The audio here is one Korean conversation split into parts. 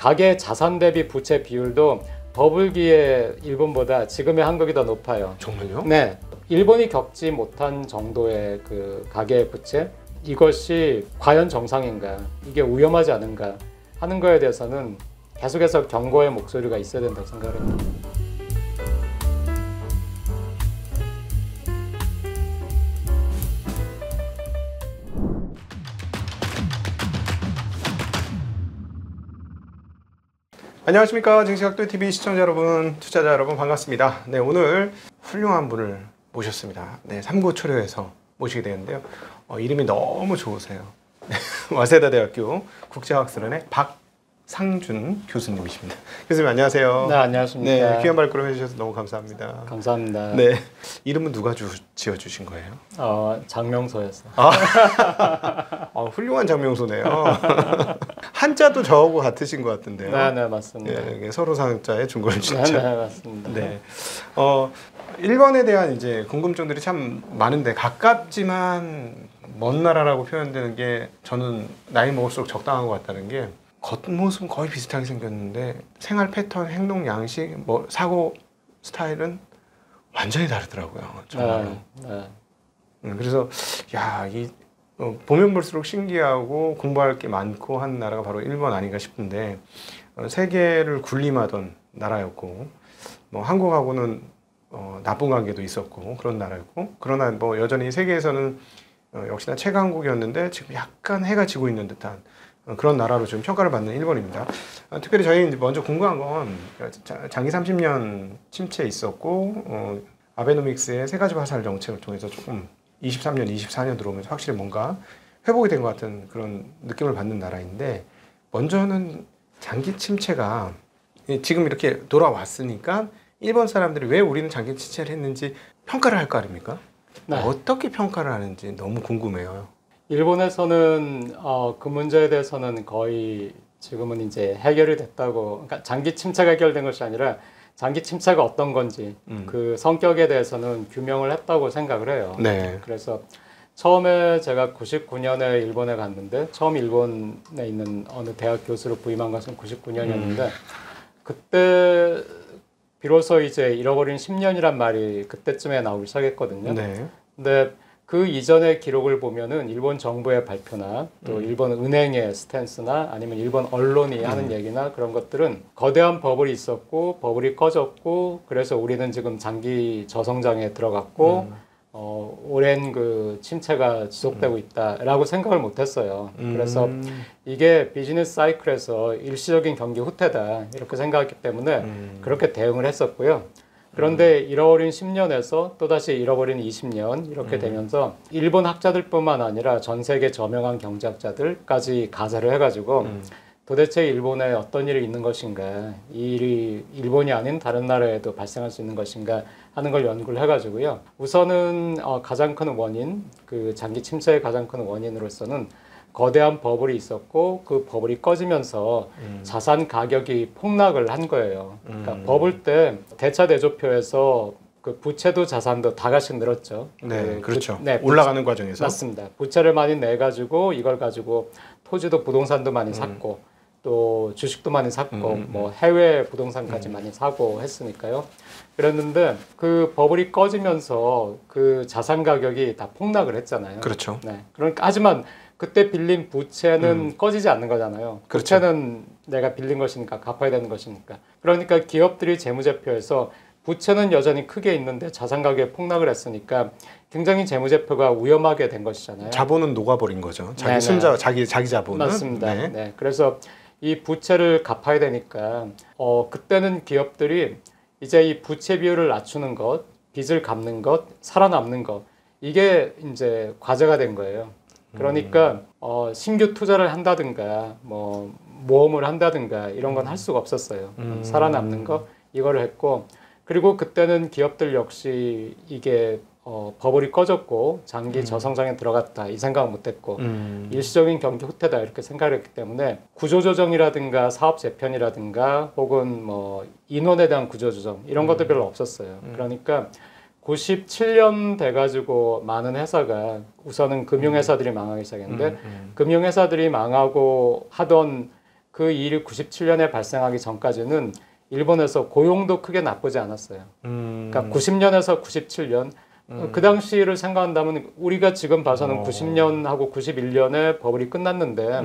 가계 자산 대비 부채 비율도 버블기에 일본보다 지금의 한국이 더 높아요. 정말요? 네, 일본이 겪지 못한 정도의 그 가계 부채, 이것이 과연 정상인가, 이게 위험하지 않은가 하는 거에 대해서는 계속해서 경고의 목소리가 있어야 된다고 생각합니다. 안녕하십니까. 증시각도TV 시청자 여러분, 투자자 여러분 반갑습니다. 네, 오늘 훌륭한 분을 모셨습니다. 네, 삼고초려에서 모시게 되는데요. 이름이 너무 좋으세요. 와세다대학교 국제학술원의 박상준 교수님이십니다. 교수님 안녕하세요. 네, 안녕하십니까. 네, 귀한 발걸음 해주셔서 너무 감사합니다. 감사합니다. 네, 이름은 누가 지어주신 거예요? 장명소였어요. 훌륭한 장명소네요. 한자도 저하고 같으신 것 같은데요. 네, 맞습니다. 네, 서로 상자의 중고를 진짜. 네, 맞습니다. 네. 일본에 대한 이제 궁금증들이 참 많은데 가깝지만 먼 나라라고 표현되는 게 저는 나이 먹을수록 적당한 것 같다는 게 겉모습은 거의 비슷하게 생겼는데 생활 패턴, 행동 양식, 뭐 사고 스타일은 완전히 다르더라고요. 정말로. 그래서 야, 보면 볼수록 신기하고 공부할 게 많고 한 나라가 바로 일본 아닌가 싶은데 세계를 군림하던 나라였고 뭐 한국하고는 나쁜 관계도 있었고 그런 나라였고 그러나 뭐 여전히 세계에서는 역시나 최강국이었는데 지금 약간 해가 지고 있는 듯한 그런 나라로 지금 평가를 받는 일본입니다. 특별히 저희 먼저 궁금한 건 장기 30년 침체 있었고 아베노믹스의 세 가지 화살 정책을 통해서 조금 23년, 24년 들어오면서 확실히 뭔가 회복이 된 것 같은 그런 느낌을 받는 나라인데 먼저는 장기 침체가 지금 이렇게 돌아왔으니까 일본 사람들이 왜 우리는 장기 침체를 했는지 평가를 할 거 아닙니까? 네. 어떻게 평가를 하는지 너무 궁금해요. 일본에서는 그 문제에 대해서는 거의 지금은 이제 해결이 됐다고, 그러니까 장기 침체가 해결된 것이 아니라 장기 침체가 어떤 건지 그 성격에 대해서는 규명을 했다고 생각을 해요. 네. 그래서 처음에 제가 99년에 일본에 갔는데 처음 일본에 있는 어느 대학 교수로 부임한 것은 99년이었는데 그때 비로소 이제 잃어버린 10년이란 말이 그때쯤에 나오기 시작했거든요. 네. 근데 그 이전의 기록을 보면은 일본 정부의 발표나 또 일본 은행의 스탠스나 아니면 일본 언론이 하는 얘기나 그런 것들은 거대한 버블이 있었고 버블이 꺼졌고 그래서 우리는 지금 장기 저성장에 들어갔고 오랜 그 침체가 지속되고 있다라고 생각을 못했어요. 그래서 이게 비즈니스 사이클에서 일시적인 경기 후퇴다 이렇게 생각했기 때문에 그렇게 대응을 했었고요. 그런데 잃어버린 10년에서 또다시 잃어버린 20년 이렇게 되면서 일본 학자들뿐만 아니라 전 세계 저명한 경제학자들까지 가세를 해가지고 도대체 일본에 어떤 일이 있는 것인가, 이 일이 일본이 아닌 다른 나라에도 발생할 수 있는 것인가 하는 걸 연구를 해가지고요. 우선은 가장 큰 원인, 그 장기 침체의 가장 큰 원인으로서는 거대한 버블이 있었고 그 버블이 꺼지면서 자산 가격이 폭락을 한 거예요. 그러니까 버블 때 대차대조표에서 그 부채도 자산도 다 같이 늘었죠. 네, 그렇죠. 올라가는 과정에서. 맞습니다. 부채를 많이 내가지고 이걸 가지고 토지도 부동산도 많이 샀고 또 주식도 많이 샀고 뭐 해외 부동산까지 많이 사고 했으니까요. 그랬는데 그 버블이 꺼지면서 그 자산 가격이 다 폭락을 했잖아요. 그렇죠. 네. 그러니까 하지만 그때 빌린 부채는 꺼지지 않는 거잖아요. 그렇죠. 부채는 내가 빌린 것이니까 갚아야 되는 것이니까. 그러니까 기업들이 재무제표에서 부채는 여전히 크게 있는데 자산 가격이 폭락을 했으니까 굉장히 재무제표가 위험하게 된 것이잖아요. 자본은 녹아버린 거죠. 자기 순자, 자기 자본은. 맞습니다. 네. 네. 그래서 이 부채를 갚아야 되니까 그때는 기업들이 이제 이 부채 비율을 낮추는 것, 빚을 갚는 것, 살아남는 것 이게 이제 과제가 된 거예요. 그러니까 신규 투자를 한다든가 뭐 모험을 한다든가 이런 건 할 수가 없었어요. 살아남는 거 이거를 했고 그리고 그때는 기업들 역시 이게 버블이 꺼졌고 장기 저성장에 들어갔다 이 생각은 못했고 일시적인 경기 후퇴다 이렇게 생각을 했기 때문에 구조조정이라든가 사업 재편이라든가 혹은 뭐 인원에 대한 구조조정 이런 것도 별로 없었어요. 그러니까 97년 돼가지고 많은 회사가 우선은 금융회사들이 망하기 시작했는데 금융회사들이 망하고 하던 그 일이 97년에 발생하기 전까지는 일본에서 고용도 크게 나쁘지 않았어요. 그러니까 90년에서 97년 그 당시를 생각한다면 우리가 지금 봐서는 90년하고 91년에 버블이 끝났는데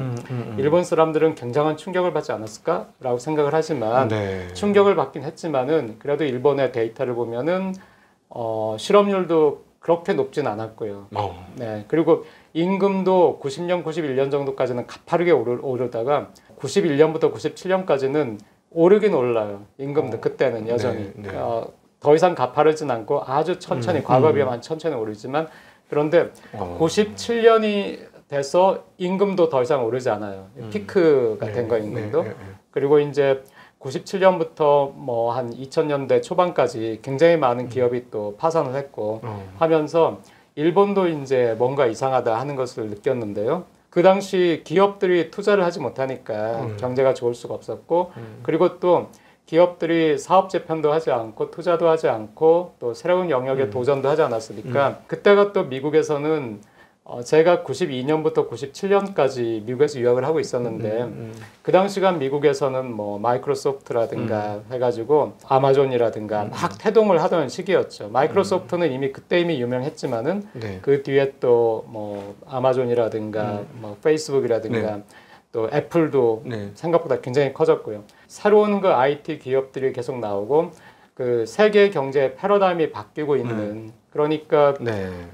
일본 사람들은 굉장한 충격을 받지 않았을까라고 생각을 하지만 네. 충격을 받긴 했지만은 그래도 일본의 데이터를 보면은 실업률도 그렇게 높진 않았고요. 네. 그리고 임금도 90년, 91년 정도까지는 가파르게 오르다가 91년부터 97년까지는 오르긴 올라요. 임금도 그때는 여전히. 네, 네. 더 이상 가파르진 않고 아주 천천히 과거에 비하면 천천히 오르지만 그런데 97년이 돼서 임금도 더 이상 오르지 않아요. 피크가 된 거예요, 임금도. 그리고 이제 97년부터 뭐 한 2000년대 초반까지 굉장히 많은 기업이 또 파산을 했고 하면서 일본도 이제 뭔가 이상하다 하는 것을 느꼈는데요. 그 당시 기업들이 투자를 하지 못하니까 경제가 좋을 수가 없었고 그리고 또 기업들이 사업 재편도 하지 않고 투자도 하지 않고 또 새로운 영역에 도전도 하지 않았으니까 그때가 또 미국에서는 제가 92년부터 97년까지 미국에서 유학을 하고 있었는데 그 당시간 미국에서는 뭐 마이크로소프트라든가 해가지고 아마존이라든가 막 태동을 하던 시기였죠. 마이크로소프트는 이미 그때 이미 유명했지만은 그 뒤에 또 뭐 아마존이라든가 뭐 페이스북이라든가 또 애플도 생각보다 굉장히 커졌고요. 새로운 그 IT 기업들이 계속 나오고 그 세계 경제 패러다임이 바뀌고 있는 그러니까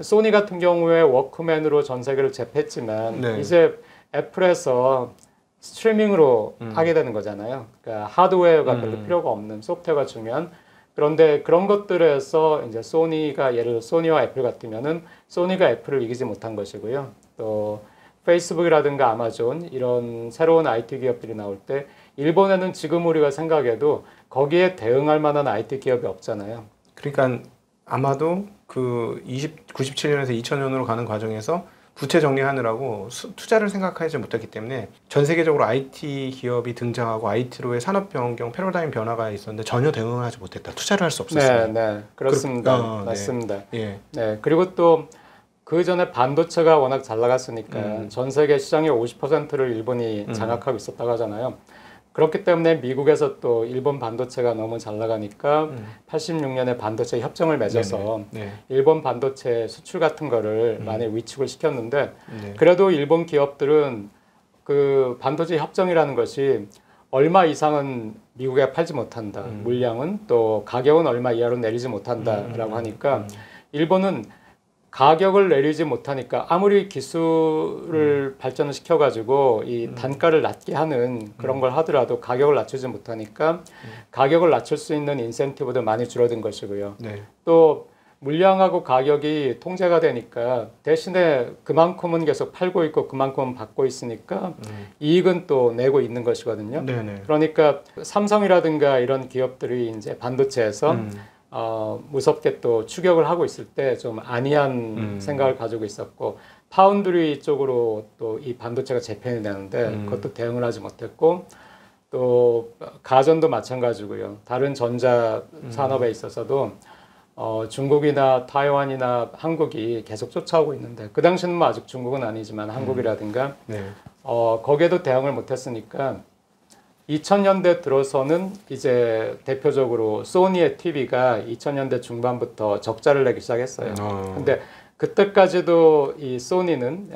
소니 같은 경우에 워크맨으로 전 세계를 제패했지만 이제 애플에서 스트리밍으로 하게 되는 거잖아요. 그러니까 하드웨어가 별로 필요가 없는 소프트웨어가 중요한 그런데 그런 것들에서 이제 소니가 예를 들어 소니와 애플 같으면은 소니가 애플을 이기지 못한 것이고요. 또 페이스북이라든가 아마존 이런 새로운 IT 기업들이 나올 때 일본에는 지금 우리가 생각해도 거기에 대응할 만한 IT 기업이 없잖아요. 그러니까 아마도 그 97년에서 2000년으로 가는 과정에서 부채 정리하느라고 투자를 생각하지 못했기 때문에 전 세계적으로 IT 기업이 등장하고 IT로의 산업 변경, 패러다임 변화가 있었는데 전혀 대응하지 못했다. 투자를 할 수 없었어요. 네, 그렇습니다. 맞습니다. 네. 그리고 또 그 전에 반도체가 워낙 잘 나갔으니까 전 세계 시장의 50%를 일본이 장악하고 있었다고 하잖아요. 그렇기 때문에 미국에서 또 일본 반도체가 너무 잘 나가니까 86년에 반도체 협정을 맺어서 일본 반도체 수출 같은 거를 많이 위축을 시켰는데 그래도 일본 기업들은 그 반도체 협정이라는 것이 얼마 이상은 미국에 팔지 못한다. 물량은 또 가격은 얼마 이하로 내리지 못한다라고 하니까 일본은 가격을 내리지 못하니까 아무리 기술을 발전을 시켜가지고 이 단가를 낮게 하는 그런 걸 하더라도 가격을 낮추지 못하니까 가격을 낮출 수 있는 인센티브도 많이 줄어든 것이고요. 또 물량하고 가격이 통제가 되니까 대신에 그만큼은 계속 팔고 있고 그만큼은 받고 있으니까 이익은 또 내고 있는 것이거든요. 그러니까 삼성이라든가 이런 기업들이 이제 반도체에서 무섭게 또 추격을 하고 있을 때 좀 안이한 생각을 가지고 있었고 파운드리 쪽으로 또 이 반도체가 재편이 되는데 그것도 대응을 하지 못했고 또 가전도 마찬가지고요. 다른 전자 산업에 있어서도 중국이나 타이완이나 한국이 계속 쫓아오고 있는데 그 당시는 뭐 아직 중국은 아니지만 한국이라든가 거기에도 대응을 못했으니까 2000년대 들어서는 이제 대표적으로 소니의 TV가 2000년대 중반부터 적자를 내기 시작했어요. 근데 그때까지도 이 소니는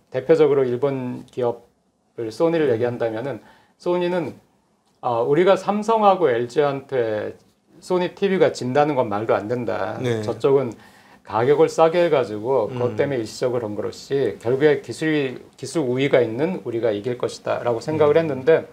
대표적으로 일본 기업을 소니를 얘기한다면은 소니는 우리가 삼성하고 LG한테 소니 TV가 진다는 건 말도 안 된다. 저쪽은 가격을 싸게 해가지고 그것 때문에 일시적으로 그런 것이 결국에 기술 우위가 있는 우리가 이길 것이다라고 생각을 했는데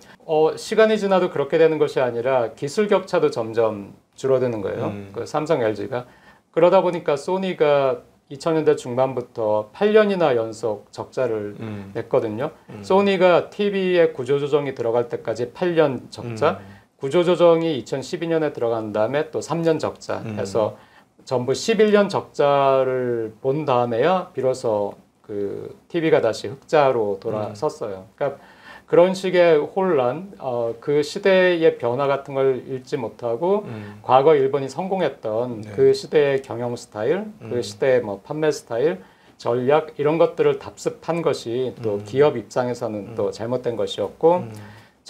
시간이 지나도 그렇게 되는 것이 아니라 기술 격차도 점점 줄어드는 거예요. 그 삼성 LG가 그러다 보니까 소니가 2000년대 중반부터 8년이나 연속 적자를 냈거든요. 소니가 TV의 구조조정이 들어갈 때까지 8년 적자, 구조조정이 2012년에 들어간 다음에 또 3년 적자 해서 전부 11년 적자를 본 다음에야 비로소 그 TV가 다시 흑자로 돌아섰어요. 그러니까 그런 식의 혼란, 그 시대의 변화 같은 걸 읽지 못하고 과거 일본이 성공했던 그 시대의 경영 스타일, 그 시대의 뭐 판매 스타일, 전략 이런 것들을 답습한 것이 또 기업 입장에서는 또 잘못된 것이었고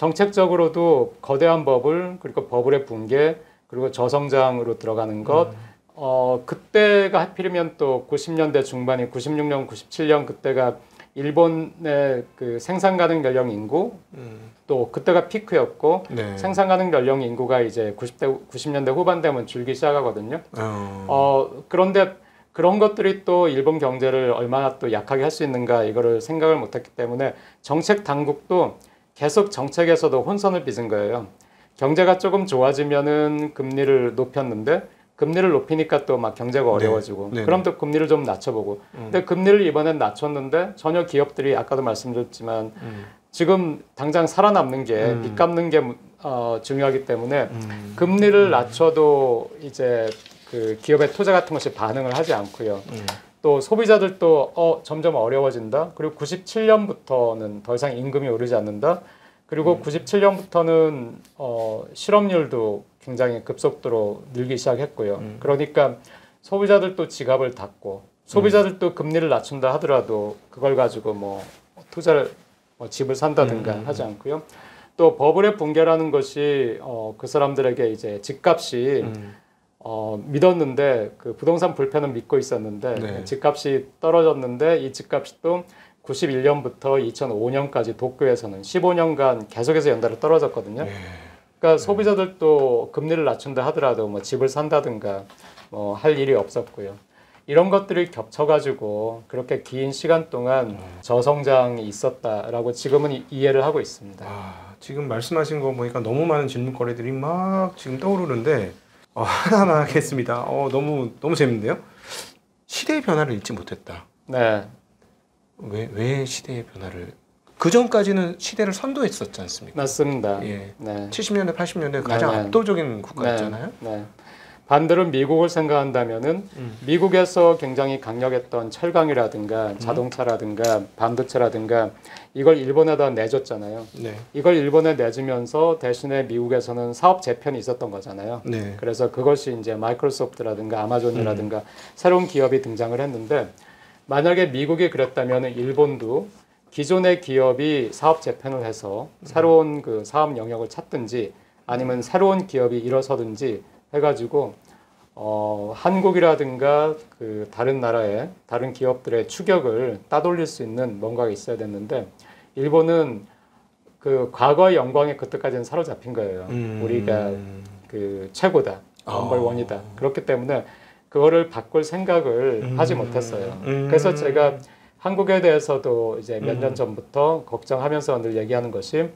정책적으로도 거대한 버블 그리고 버블의 붕괴 그리고 저성장으로 들어가는 것 그때가 하필이면 또 90년대 중반인 96년, 97년 그때가 일본의 그 생산 가능 연령 인구 또 그때가 피크였고 네. 생산 가능 연령 인구가 이제 90년대 후반 되면 줄기 시작하거든요. 그런데 그런 것들이 또 일본 경제를 얼마나 또 약하게 할 수 있는가 이거를 생각을 못했기 때문에 정책 당국도 계속 정책에서도 혼선을 빚은 거예요. 경제가 조금 좋아지면은 금리를 높였는데 금리를 높이니까 또 막 경제가 어려워지고 네. 그럼 또 금리를 좀 낮춰보고 근데 금리를 이번엔 낮췄는데 전혀 기업들이 아까도 말씀드렸지만 지금 당장 살아남는 게 빚 갚는 게 중요하기 때문에 금리를 낮춰도 이제 그 기업의 투자 같은 것이 반응을 하지 않고요. 또 소비자들도 점점 어려워진다. 그리고 97년부터는 더 이상 임금이 오르지 않는다. 그리고 97년부터는 실업률도 굉장히 급속도로 늘기 시작했고요. 그러니까 소비자들도 지갑을 닫고 소비자들도 금리를 낮춘다 하더라도 그걸 가지고 뭐 투자를 집을 산다든가 하지 않고요. 또 버블의 붕괴라는 것이 그 사람들에게 이제 집값이 믿었는데 그 부동산 불패는 믿고 있었는데 네. 집값이 떨어졌는데 이 집값이 또 91년부터 2005년까지 도쿄에서는 15년간 계속해서 연달아 떨어졌거든요. 그러니까 소비자들도 금리를 낮춘다 하더라도 뭐 집을 산다든가 뭐 할 일이 없었고요. 이런 것들이 겹쳐가지고 그렇게 긴 시간 동안 저성장이 있었다라고 지금은 이해를 하고 있습니다. 지금 말씀하신 거 보니까 너무 많은 질문거리들이 막 지금 떠오르는데 하나하나 하겠습니다. 너무 재밌는데요. 시대의 변화를 읽지 못했다. 네. 왜 시대의 변화를? 그 전까지는 시대를 선도했었지 않습니까? 맞습니다. 예. 네. 70년대, 80년대 가장 네. 압도적인 국가였잖아요. 네. 반대로 미국을 생각한다면은 미국에서 굉장히 강력했던 철강이라든가 자동차라든가 반도체라든가 이걸 일본에다 내줬잖아요. 네. 이걸 일본에 내주면서 대신에 미국에서는 사업 재편이 있었던 거잖아요. 네. 그래서 그것이 이제 마이크로소프트라든가 아마존이라든가 새로운 기업이 등장을 했는데 만약에 미국이 그랬다면 일본도 기존의 기업이 사업 재편을 해서 새로운 그 사업 영역을 찾든지 아니면 새로운 기업이 일어서든지 해가지고 한국이라든가 그 다른 나라의 다른 기업들의 추격을 따돌릴 수 있는 뭔가가 있어야 됐는데 일본은 그 과거의 영광에 그때까지는 사로잡힌 거예요. 우리가 그 최고다, 넘버원이다. 그렇기 때문에 그거를 바꿀 생각을 하지 못했어요. 그래서 제가 한국에 대해서도 이제 몇 년 전부터 걱정하면서 늘 얘기하는 것이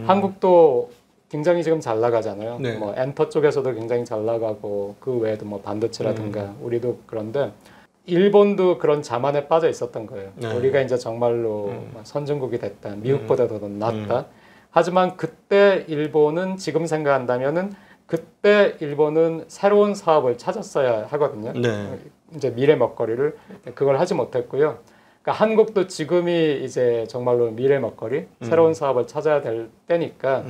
한국도 굉장히 지금 잘 나가잖아요. 네. 뭐 엔터 쪽에서도 굉장히 잘 나가고 그 외에도 뭐 반도체라든가 우리도 그런데 일본도 그런 자만에 빠져 있었던 거예요. 네. 우리가 이제 정말로 선진국이 됐다. 미국보다도 더 낫다. 하지만 그때 일본은 지금 생각한다면은 그때 일본은 새로운 사업을 찾았어야 하거든요. 네. 이제 미래 먹거리를 그걸 하지 못했고요. 그러니까 한국도 지금이 이제 정말로 미래 먹거리, 새로운 사업을 찾아야 될 때니까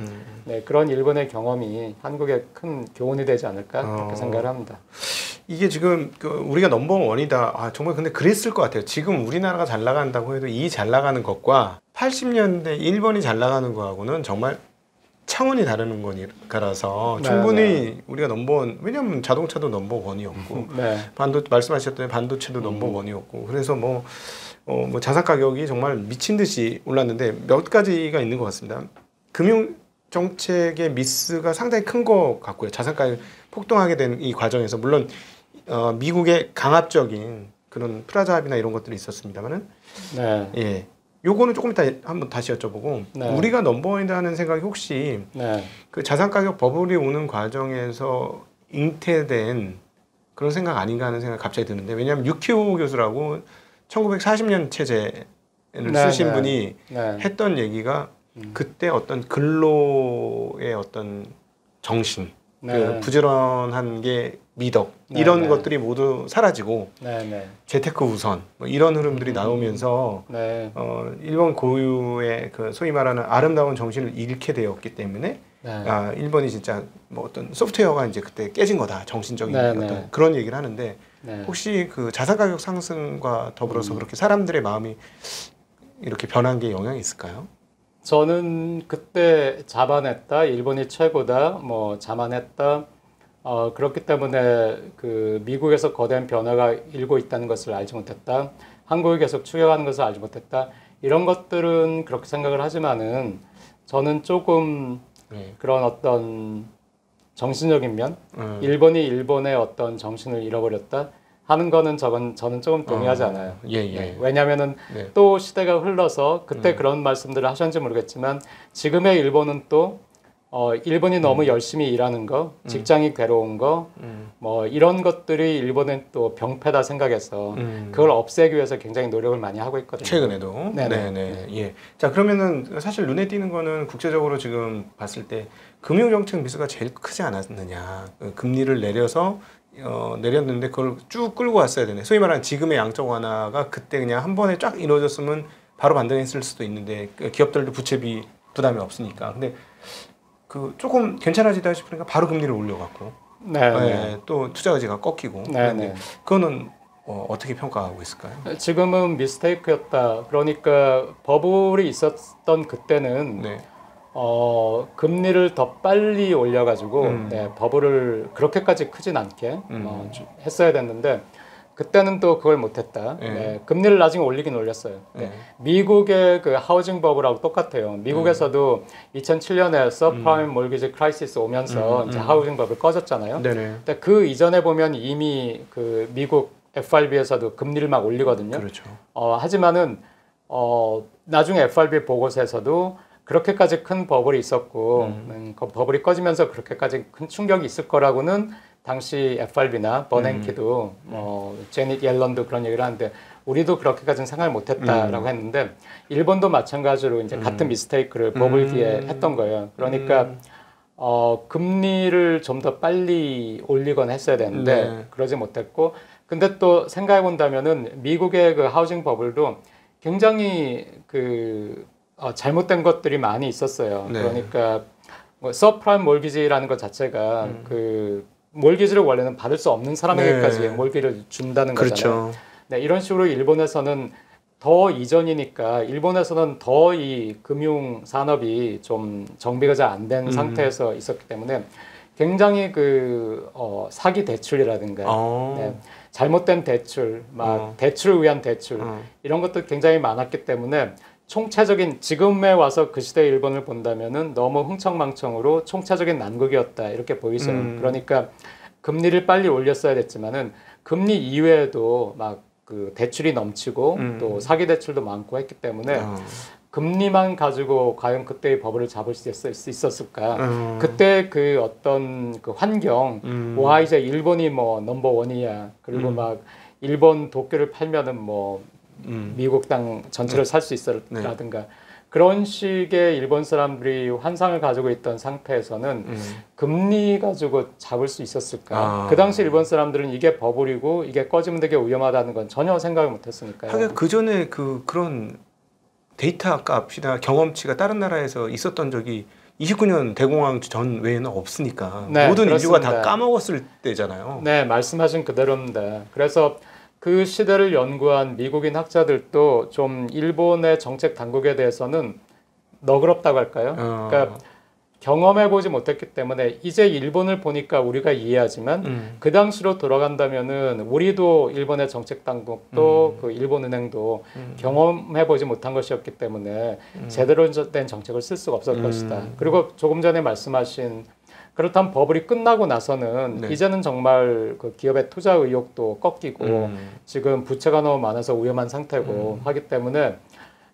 네, 그런 일본의 경험이 한국에 큰 교훈이 되지 않을까 그렇게 생각을 합니다. 이게 지금 우리가 넘버원이다. 정말 근데 그랬을 것 같아요. 지금 우리나라가 잘 나간다고 해도 이 잘 나가는 것과 80년대 일본이 잘 나가는 거하고는 정말 차원이 다른 거라서 충분히 우리가 넘버원, 왜냐하면 자동차도 넘버원이었고 말씀하셨던 반도체도 넘버원이었고 그래서 뭐 자산 가격이 정말 미친 듯이 올랐는데 몇 가지가 있는 것 같습니다. 금융 정책의 미스가 상당히 큰 것 같고요. 자산 가격이 폭등하게 된 이 과정에서 물론 미국의 강압적인 그런 프라자합이나 이런 것들이 있었습니다만은 예. 요거는 조금 이따 한번 다시 여쭤보고 우리가 넘버원이라는 생각이 혹시 그 자산 가격 버블이 오는 과정에서 잉태된 그런 생각 아닌가 하는 생각이 갑자기 드는데 왜냐하면 유키오 교수라고 1940년 체제를 쓰신 분이 했던 얘기가 그때 어떤 근로의 어떤 정신 그 부지런한 게 미덕 이런 것들이 모두 사라지고 재테크 우선 뭐 이런 흐름들이 나오면서 일본 고유의 그 소위 말하는 아름다운 정신을 잃게 되었기 때문에 일본이 진짜 뭐 어떤 소프트웨어가 이제 그때 깨진 거다 정신적인 어떤 그런 얘기를 하는데 혹시 그 자산 가격 상승과 더불어서 그렇게 사람들의 마음이 이렇게 변한 게 영향이 있을까요? 저는 그때 자만했다, 일본이 최고다, 뭐 자만했다. 그렇기 때문에 그 미국에서 거대한 변화가 일고 있다는 것을 알지 못했다. 한국이 계속 추격하는 것을 알지 못했다. 이런 것들은 그렇게 생각을 하지만은 저는 조금 네. 그런 어떤 정신적인 면, 일본이 일본의 어떤 정신을 잃어버렸다 하는 거는 저는 조금 동의하지 않아요. 예. 네, 왜냐하면은 네. 또 시대가 흘러서 그때 그런 말씀들을 하셨는지 모르겠지만 지금의 일본은 또 일본이 너무 열심히 일하는 거, 직장이 괴로운 거, 뭐 이런 것들이 일본은 또 병폐다 생각해서 그걸 없애기 위해서 굉장히 노력을 많이 하고 있거든요. 최근에도. 네네. 예. 자, 그러면은 사실 눈에 띄는 거는 국제적으로 지금 봤을 때 금융정책 미스가 제일 크지 않았느냐. 금리를 내려서 내렸는데 그걸 쭉 끌고 왔어야 되네. 소위 말하는 지금의 양적 완화가 그때 그냥 한 번에 쫙 이루어졌으면 바로 반등했을 수도 있는데 기업들도 부채비 부담이 없으니까. 근데 그 조금 괜찮아지다 싶으니까 바로 금리를 올려갖고 또 투자 의지가 꺾이고. 그거는 어떻게 평가하고 있을까요? 지금은 미스테이크였다. 그러니까 버블이 있었던 그때는 네. 금리를 더 빨리 올려가지고 버블을 그렇게까지 크진 않게 했어야 됐는데 그때는 또 그걸 못했다. 금리를 나중에 올리긴 올렸어요. 미국의 그 하우징 버블하고 똑같아요. 미국에서도 2007년에 서프라임 몰기지 크라이시스 오면서 이제 하우징 버블 꺼졌잖아요. 근데 그 이전에 보면 이미 그 미국 FRB에서도 금리를 막 올리거든요. 그렇죠. 하지만은 나중에 FRB 보고서에서도 그렇게까지 큰 버블이 있었고 그 버블이 꺼지면서 그렇게까지 큰 충격이 있을 거라고는 당시 FRB나 버냉키도 제닛 옐런도 그런 얘기를 하는데 우리도 그렇게까지는 생각을 못했다라고 했는데 일본도 마찬가지로 이제 같은 미스테이크를 버블 기에 했던 거예요. 그러니까 금리를 좀 더 빨리 올리거나 했어야 되는데 그러지 못했고 근데 또 생각해 본다면은 미국의 그 하우징 버블도 굉장히 그 잘못된 것들이 많이 있었어요. 그러니까 뭐 서프라임 몰기지라는 것 자체가 그 몰기지를 원래는 받을 수 없는 사람에게까지 몰기를 준다는 거잖아요. 이런 식으로 일본에서는 더 이전이니까 일본에서는 더 이 금융 산업이 좀 정비가 잘 안 된 상태에서 있었기 때문에 굉장히 그 사기 대출이라든가 잘못된 대출, 막 대출을 위한 대출 이런 것도 굉장히 많았기 때문에 총체적인 지금에 와서 그 시대 일본을 본다면은 너무 흥청망청으로 총체적인 난국이었다 이렇게 보이죠. 그러니까 금리를 빨리 올렸어야 됐지만은 금리 이외에도 막 그 대출이 넘치고 또 사기 대출도 많고 했기 때문에 금리만 가지고 과연 그때의 버블을 잡을 수 있었을까? 그때 그 어떤 그 환경, 와 이제 일본이 뭐 넘버 원이야. 그리고 막 일본 도쿄를 팔면은 뭐 미국 땅 전체를 살 수 있어라든가 그런 식의 일본 사람들이 환상을 가지고 있던 상태에서는 금리 가지고 잡을 수 있었을까? 그 당시 일본 사람들은 이게 버블이고 이게 꺼지면 되게 위험하다는 건 전혀 생각을 못했으니까요. 하긴 그 전에 그런 데이터 값이나 경험치가 다른 나라에서 있었던 적이 29년 대공황 전 외에는 없으니까 모든 그렇습니다. 인류가 다 까먹었을 때잖아요. 네, 말씀하신 그대로입니다. 그래서 그 시대를 연구한 미국인 학자들도 좀 일본의 정책 당국에 대해서는 너그럽다고 할까요? 그러니까 경험해보지 못했기 때문에 이제 일본을 보니까 우리가 이해하지만 그 당시로 돌아간다면은 우리도 일본의 정책 당국도 그 일본은행도 경험해보지 못한 것이었기 때문에 제대로 된 정책을 쓸 수가 없을 것이다. 그리고 조금 전에 말씀하신 그렇다면 버블이 끝나고 나서는 이제는 정말 그 기업의 투자 의욕도 꺾이고 지금 부채가 너무 많아서 위험한 상태고 하기 때문에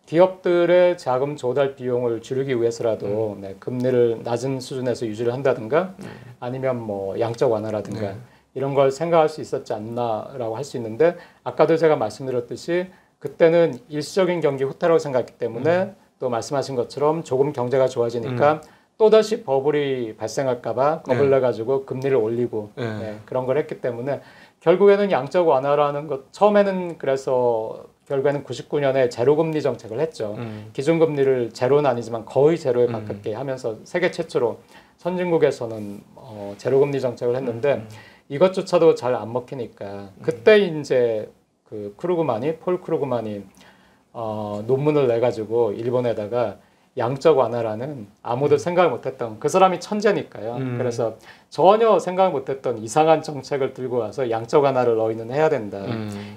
기업들의 자금 조달 비용을 줄이기 위해서라도 금리를 낮은 수준에서 유지를 한다든가 아니면 뭐 양적 완화라든가 이런 걸 생각할 수 있었지 않나라고 할 수 있는데 아까도 제가 말씀드렸듯이 그때는 일시적인 경기 후퇴라고 생각했기 때문에 또 말씀하신 것처럼 조금 경제가 좋아지니까 또다시 버블이 발생할까봐 겁을 내가지고 금리를 올리고 그런 걸 했기 때문에 결국에는 양적 완화라는 것 처음에는 그래서 결국에는 99년에 제로금리 정책을 했죠. 기준금리를 제로는 아니지만 거의 제로에 가깝게 하면서 세계 최초로 선진국에서는 제로금리 정책을 했는데 이것조차도 잘 안 먹히니까 그때 이제 그 폴 크루그만이 논문을 내가지고 일본에다가 양적 완화라는 아무도 생각을 못했던 그 사람이 천재니까요. 그래서 전혀 생각 못했던 이상한 정책을 들고 와서 양적 완화를 너희는 해야 된다.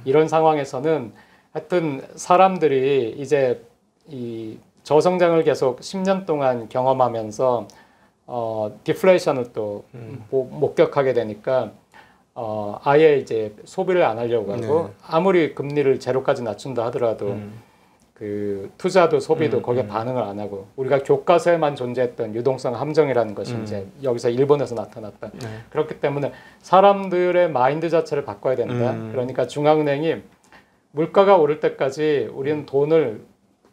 이런 상황에서는 하여튼 사람들이 이제 이 저성장을 계속 10년 동안 경험하면서 디플레이션을 또 목격하게 되니까 아예 이제 소비를 안 하려고 하고 네. 아무리 금리를 제로까지 낮춘다 하더라도 그 투자도 소비도 거기에 반응을 안 하고 우리가 교과서에만 존재했던 유동성 함정이라는 것이 이제 여기서 일본에서 나타났다. 네. 그렇기 때문에 사람들의 마인드 자체를 바꿔야 된다. 그러니까 중앙은행이 물가가 오를 때까지 우리는 돈을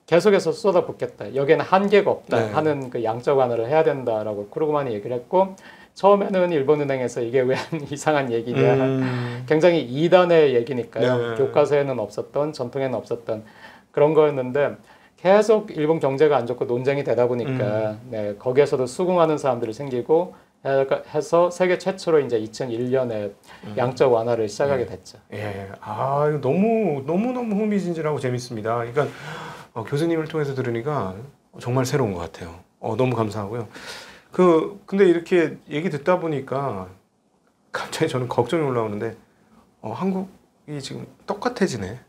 계속해서 쏟아붓겠다. 여기에는 한계가 없다 네. 하는 그 양적 완화를 해야 된다라고 크루그만이 얘기를 했고 처음에는 일본은행에서 이게 왜 이상한 얘기냐. 굉장히 이단의 얘기니까요. 네. 교과서에는 없었던 전통에는 없었던 그런 거였는데 계속 일본 경제가 안 좋고 논쟁이 되다 보니까 네, 거기에서도 수긍하는 사람들이 생기고 해서 세계 최초로 이제 2001년에 양적 완화를 시작하게 됐죠. 예, 아 이거 너무 흥미진진하고 재밌습니다. 그러니까 교수님을 통해서 들으니까 정말 새로운 것 같아요. 너무 감사하고요. 근데 이렇게 얘기 듣다 보니까 갑자기 저는 걱정이 올라오는데 한국이 지금 똑같아지네.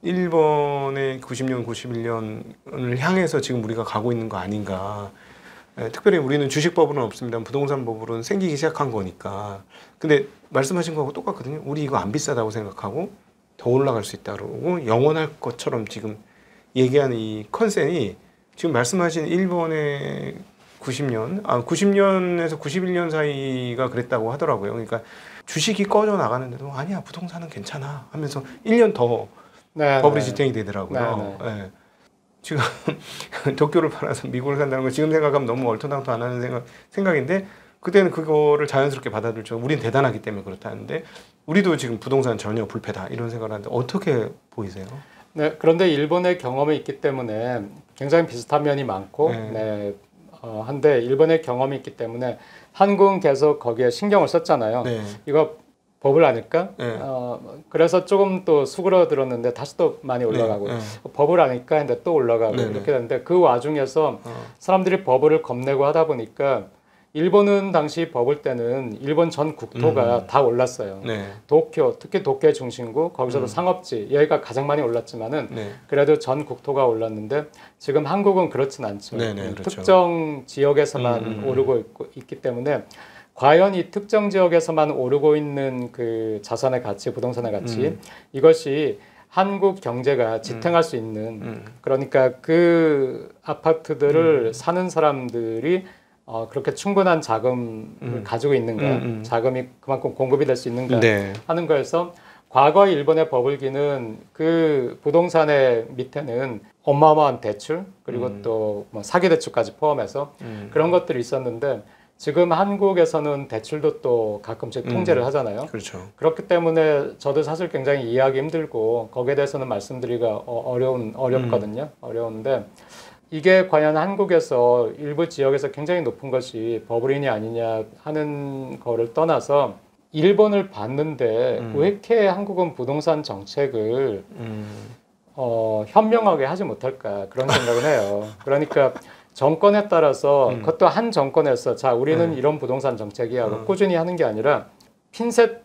일본의 90년, 91년을 향해서 지금 우리가 가고 있는 거 아닌가. 특별히 우리는 주식버블은 없습니다. 부동산 버블은 생기기 시작한 거니까. 근데 말씀하신 거하고 똑같거든요. 우리 이거 안 비싸다고 생각하고 더 올라갈 수 있다 그러고 영원할 것처럼 지금 얘기하는 이 컨셉이 지금 말씀하신 일본의 90년에서 91년 사이가 그랬다고 하더라고요. 그러니까 주식이 꺼져 나가는데도 아니야 부동산은 괜찮아 하면서 1년 더 네, 버블이 네. 지탱이 되더라고요. 네, 예. 지금 도쿄를 팔아서 미국을 산다는 거 지금 생각하면 너무 얼토당토 안 하는 생각인데 그때는 그거를 자연스럽게 받아들죠. 우린 대단하기 때문에 그렇다는데 우리도 지금 부동산 전혀 불패다 이런 생각을 하는데 어떻게 보이세요? 네, 그런데 일본의 경험이 있기 때문에 굉장히 비슷한 면이 많고 네, 한데 일본의 경험이 있기 때문에 한국은 계속 거기에 신경을 썼잖아요. 네. 이거 버블 아닐까? 네. 그래서 조금 또 수그러들었는데 다시 또 많이 올라가고 네. 버블 아닐까 했는데 또 올라가고 네. 이렇게 되는데 그 와중에서 사람들이 버블을 겁내고 하다 보니까 일본은 당시 버블 때는 일본 전 국토가 다 올랐어요. 네. 도쿄, 특히 도쿄의 중심구, 거기서도 상업지, 여기가 가장 많이 올랐지만은 네. 그래도 전 국토가 올랐는데 지금 한국은 그렇진 않죠. 네, 네, 그렇죠. 특정 지역에서만 오르고 있기 때문에 과연 이 특정 지역에서만 오르고 있는 그 자산의 가치, 부동산의 가치 이것이 한국 경제가 지탱할 수 있는 그러니까 그 아파트들을 사는 사람들이 그렇게 충분한 자금을 가지고 있는가, 자금이 그만큼 공급이 될 수 있는가 네. 하는 거에서 과거 일본의 버블기는 그 부동산의 밑에는 어마어마한 대출 그리고 또 뭐 사기 대출까지 포함해서 그런 것들이 있었는데 지금 한국에서는 대출도 또 가끔씩 통제를 하잖아요. 그렇죠. 그렇기 때문에 저도 사실 굉장히 이해하기 힘들고 거기에 대해서는 말씀드리기가 어렵거든요. 어려운데 이게 과연 한국에서 일부 지역에서 굉장히 높은 것이 버블이냐 아니냐 하는 거를 떠나서 일본을 봤는데 왜 이렇게 한국은 부동산 정책을 현명하게 하지 못할까 그런 생각을 해요. 그러니까 정권에 따라서 그것도 한 정권에서 자 우리는 이런 부동산 정책이야 하고 꾸준히 하는 게 아니라 핀셋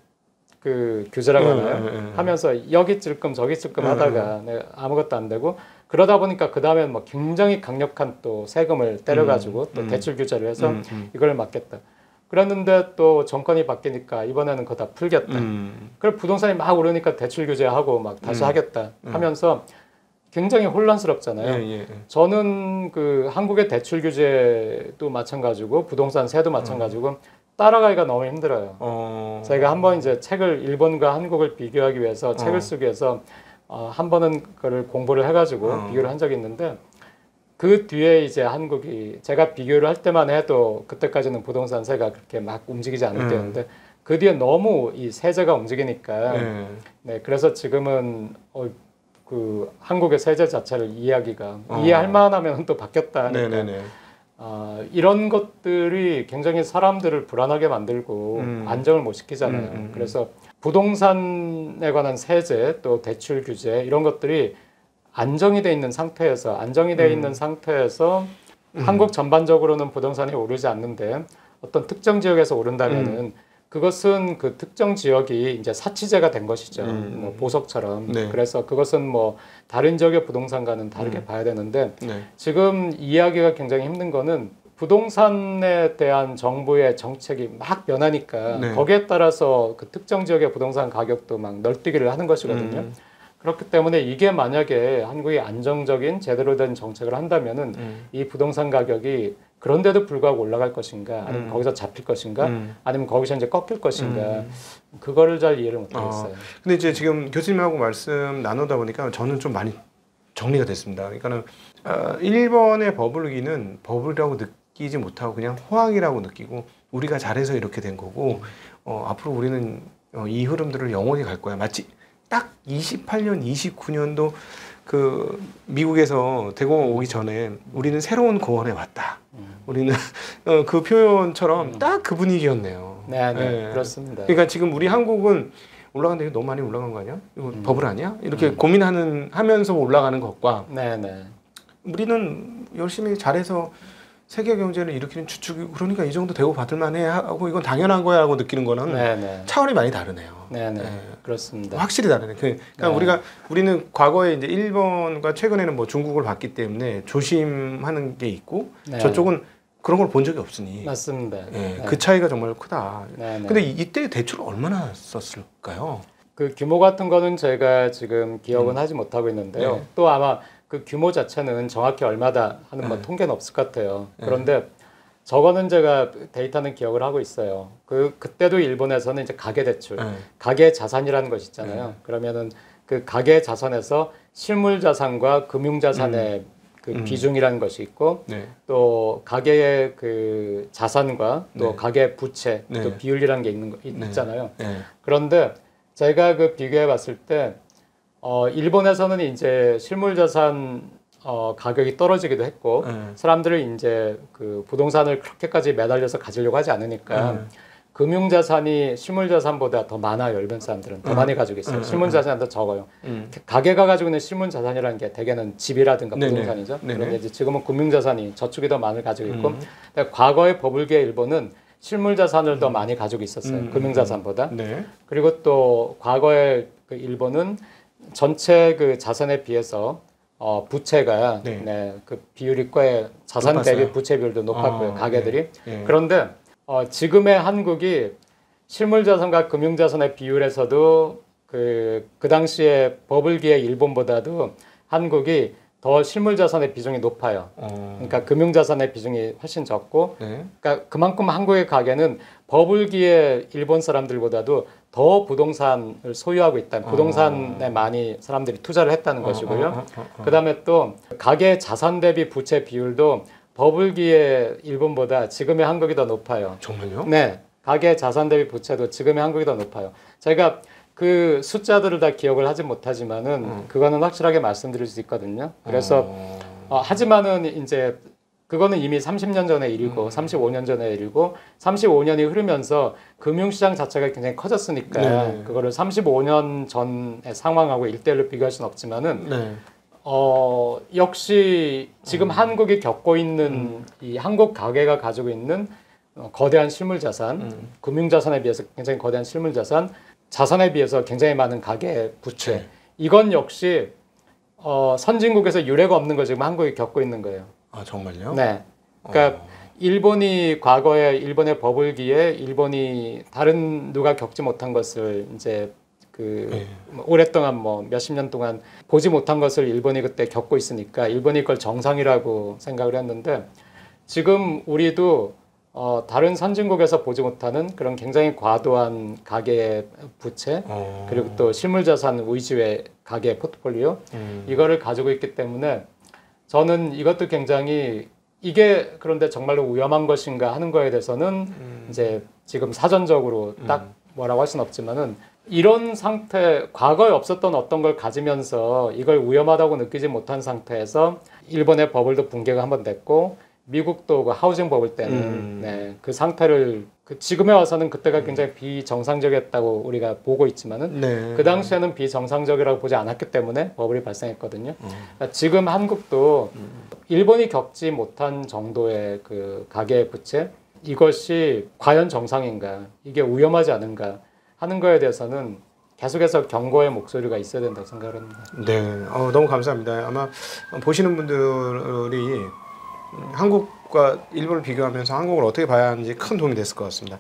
그 규제라고 하나요? 하면서 여기 찔끔 저기 찔끔 하다가 아무것도 안 되고 그러다 보니까 그 다음에 뭐 굉장히 강력한 또 세금을 때려가지고 또 대출 규제를 해서 이걸 막겠다. 그랬는데 또 정권이 바뀌니까 이번에는 그거 다 풀겠다. 그리고 부동산이 막 오르니까 대출 규제하고 막 다시 하겠다 하면서 굉장히 혼란스럽잖아요. 저는 그 한국의 대출 규제도 마찬가지고 부동산 세도 마찬가지고 따라가기가 너무 힘들어요. 저희가 한번 이제 책을 일본과 한국을 비교하기 위해서 책을 쓰기 위해서 한 번은 그걸 공부를 해가지고 비교를 한 적이 있는데 그 뒤에 이제 한국이 제가 비교를 할 때만 해도 그때까지는 부동산세가 그렇게 막 움직이지 않을 때였는데 그 뒤에 너무 이 세제가 움직이니까 네, 그래서 지금은 그 한국의 세제 자체를 이해하기가 이해할 만하면 또 바뀌었다 하니까 이런 것들이 굉장히 사람들을 불안하게 만들고 안정을 못 시키잖아요. 그래서 부동산에 관한 세제 또 대출 규제 이런 것들이 안정이 돼 있는 상태에서 한국 전반적으로는 부동산이 오르지 않는데 어떤 특정 지역에서 오른다면은 그것은 그 특정 지역이 이제 사치제가 된 것이죠. 뭐 보석처럼. 네. 그래서 그것은 뭐 다른 지역의 부동산과는 다르게 봐야 되는데 네. 지금 이해하기가 굉장히 힘든 거는 부동산에 대한 정부의 정책이 막 변하니까 네. 거기에 따라서 그 특정 지역의 부동산 가격도 막 널뛰기를 하는 것이거든요. 그렇기 때문에 이게 만약에 한국이 안정적인 제대로 된 정책을 한다면은 이 부동산 가격이 그런데도 불구하고 올라갈 것인가, 아니면 거기서 잡힐 것인가, 아니면 거기서 이제 꺾일 것인가, 그거를 잘 이해를 못하겠어요. 근데 이제 지금 교수님하고 말씀 나누다 보니까 저는 좀 많이 정리가 됐습니다. 그러니까는 1번의 버블기는 버블이라고 느끼지 못하고 그냥 호황이라고 느끼고 우리가 잘해서 이렇게 된 거고 앞으로 우리는 이 흐름들을 영원히 갈 거야. 마치 딱 28년, 29년도 그 미국에서 대공황 오기 전에 우리는 새로운 고원에 왔다. 우리는 그 표현처럼 딱 그 분위기였네요. 네, 네. 그렇습니다. 그러니까 지금 우리 한국은 올라간데 너무 많이 올라간 거 아니야? 이거 버블 아니야? 이렇게 고민하면서 올라가는 것과 네. 우리는 열심히 잘해서 세계 경제를 일으키는 주축이고 그러니까 이 정도 대우 받을 만해 하고 이건 당연한 거야 하고 느끼는 거는 네. 차원이 많이 다르네요. 네. 네. 그렇습니다. 확실히 다르네. 그러니까 네. 우리는 과거에 이제 일본과 최근에는 뭐 중국을 봤기 때문에 조심하는 게 있고 네. 저쪽은 그런 걸 본 적이 없으니 맞습니다. 네. 그 차이가 정말 크다. 네. 근데 이때 대출 얼마나 썼을까요? 그 규모 같은 거는 제가 지금 기억은 하지 못하고 있는데요. 네. 또 아마 그 규모 자체는 정확히 얼마다 하는 뭐 통계는 없을 것 같아요. 그런데 저거는 제가 데이터는 기억을 하고 있어요. 그때도 일본에서는 이제 가계 대출, 가계 자산이라는 것이 있잖아요. 그러면은 그 가계 자산에서 실물 자산과 금융 자산의 그 비중이라는 것이 있고 또 가계의 그 자산과 또 가계 부채 또 비율이라는 게 있잖아요. 그런데 제가 그 비교해 봤을 때 일본에서는 이제 실물 자산 가격이 떨어지기도 했고 사람들을 이제 그 부동산을 그렇게까지 매달려서 가지려고 하지 않으니까 금융 자산이 실물 자산보다 더 많아요. 일본 사람들은 더 많이 가지고 있어요. 실물 자산이 더 적어요. 가계가 가지고 있는 실물 자산이라는 게 대개는 집이라든가 부동산이죠. 그런데 이제 지금은 금융 자산이 저축이 더 많이 가지고 있고 근데 과거의 버블기의 일본은 실물 자산을 더 많이 가지고 있었어요. 금융 자산보다. 그리고 또 과거의 그 일본은 전체 그 자산에 비해서 부채가 그 비율이 꽤 자산 대비 부채 비율도 높았고요. 가계들이. 그런데 지금의 한국이 실물 자산과 금융 자산의 비율에서도 그 당시에 버블기의 일본보다도 한국이 더 실물 자산의 비중이 높아요. 그러니까 금융 자산의 비중이 훨씬 적고, 그러니까 그만큼 한국의 가계는 버블기의 일본 사람들보다도 더 부동산을 소유하고 있다. 부동산에 많이 사람들이 투자를 했다는 것이고요. 그다음에 또 가계 자산 대비 부채 비율도 버블기의 일본보다 지금의 한국이 더 높아요. 정말요? 네, 가계 자산 대비 부채도 지금의 한국이 더 높아요. 제가 그 숫자들을 다 기억을 하지 못하지만은 그거는 확실하게 말씀드릴 수 있거든요. 그래서 하지만은 이제 그거는 이미 30년 전의 일이고 35년 전의 일이고 35년이 흐르면서 금융시장 자체가 굉장히 커졌으니까 그거를 35년 전의 상황하고 1대1로 비교할 수는 없지만은 역시 지금 한국이 겪고 있는 이 한국 가계가 가지고 있는 거대한 실물 자산, 금융 자산에 비해서 굉장히 거대한 실물 자산, 자산에 비해서 굉장히 많은 가계 부채. 이건 역시 선진국에서 유례가 없는 걸 지금 한국이 겪고 있는 거예요. 아 정말요? 네. 그러니까 일본이 과거에 일본의 버블기에 일본이 다른 누가 겪지 못한 것을 이제 오랫동안 뭐 몇십 년 동안 보지 못한 것을 일본이 그때 겪고 있으니까 일본이 그걸 정상이라고 생각을 했는데 지금 우리도 다른 선진국에서 보지 못하는 그런 굉장히 과도한 가계 부채 그리고 또 실물자산 위주의 가계 포트폴리오 이거를 가지고 있기 때문에 저는 이것도 굉장히 이게 그런데 정말로 위험한 것인가 하는 거에 대해서는 이제 지금 사전적으로 딱 뭐라고 할 수는 없지만은 이런 상태, 과거에 없었던 어떤 걸 가지면서 이걸 위험하다고 느끼지 못한 상태에서 일본의 버블도 붕괴가 한번 됐고 미국도 그 하우징 버블 때는 그 상태를 지금에 와서는 그때가 굉장히 비정상적이었다고 우리가 보고 있지만은 그 당시에는 비정상적이라고 보지 않았기 때문에 버블이 발생했거든요. 그러니까 지금 한국도 일본이 겪지 못한 정도의 그 가계 부채 이것이 과연 정상인가, 이게 위험하지 않은가 하는 거에 대해서는 계속해서 경고의 목소리가 있어야 된다고 생각을 합니다. 네, 너무 감사합니다. 아마 보시는 분들이 한국과 일본을 비교하면서 한국을 어떻게 봐야 하는지 큰 도움이 됐을 것 같습니다.